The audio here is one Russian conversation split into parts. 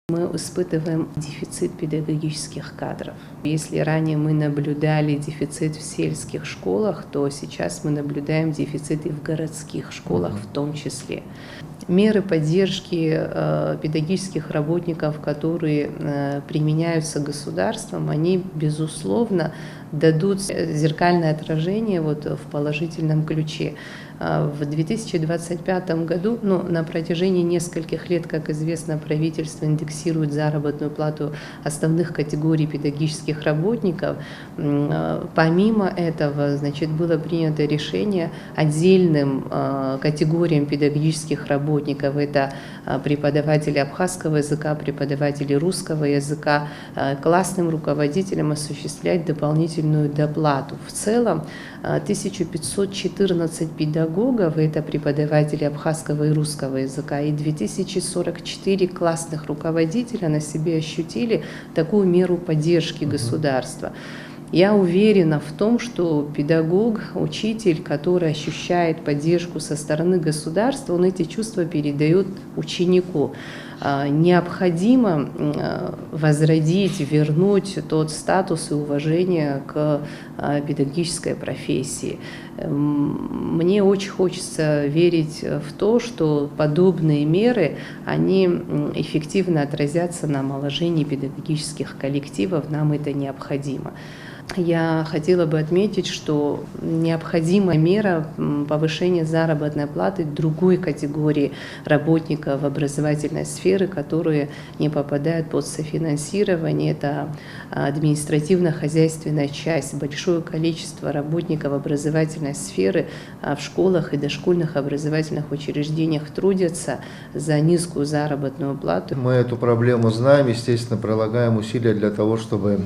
Мы испытываем дефицит педагогических кадров. Если ранее мы наблюдали дефицит в сельских школах, то сейчас мы наблюдаем дефицит и в городских школах в том числе. Меры поддержки педагогических работников, которые применяются государством, они, безусловно, дадут зеркальное отражение в положительном ключе. В 2025 году, на протяжении нескольких лет, как известно, правительство индексирует заработную плату основных категорий педагогических работников. Помимо этого, было принято решение отдельным категориям педагогических работников, это преподаватели абхазского языка, преподаватели русского языка, классным руководителям осуществлять дополнительную доплату. В целом 1514 педагогов, это преподаватели абхазского и русского языка, и 2044 классных руководителя на себе ощутили такую меру поддержки государства. Я уверена в том, что педагог, учитель, который ощущает поддержку со стороны государства, он эти чувства передает ученику. Необходимо возродить, вернуть тот статус и уважение к педагогической профессии. Мне очень хочется верить в то, что подобные меры, они эффективно отразятся на омоложении педагогических коллективов, нам это необходимо. Я хотела бы отметить, что необходима мера повышения заработной платы другой категории работников образовательной сферы, которые не попадают под софинансирование. Это административно-хозяйственная часть. Большое количество работников образовательной сферы в школах и дошкольных образовательных учреждениях трудятся за низкую заработную плату. Мы эту проблему знаем, естественно, прилагаем усилия для того, чтобы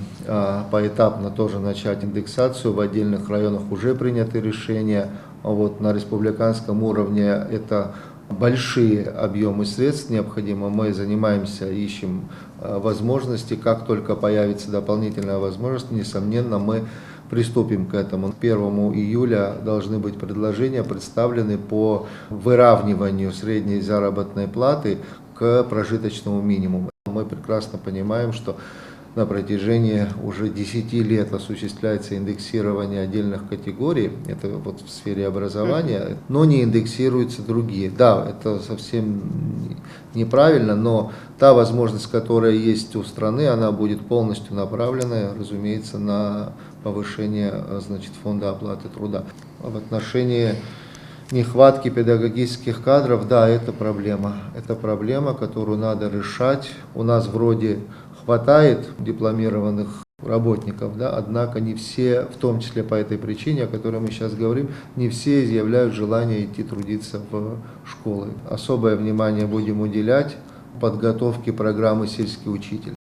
поэтапно тоже начать индексацию. В отдельных районах уже приняты решения. На республиканском уровне это большие объемы средств необходимо. Мы занимаемся, ищем возможности. Как только появится дополнительная возможность, несомненно, мы приступим к этому. 1 июля должны быть предложения представлены по выравниванию средней заработной платы к прожиточному минимуму. Мы прекрасно понимаем, что на протяжении уже 10 лет осуществляется индексирование отдельных категорий, это в сфере образования, но не индексируются другие. Да, это совсем неправильно, но та возможность, которая есть у страны, она будет полностью направлена, разумеется, на повышение фонда оплаты труда. В отношении нехватки педагогических кадров, да, это проблема. Это проблема, которую надо решать. У нас вроде хватает дипломированных работников, однако не все, в том числе по этой причине, о которой мы сейчас говорим, не все изъявляют желание идти трудиться в школы. Особое внимание будем уделять подготовке программы «Сельский учитель».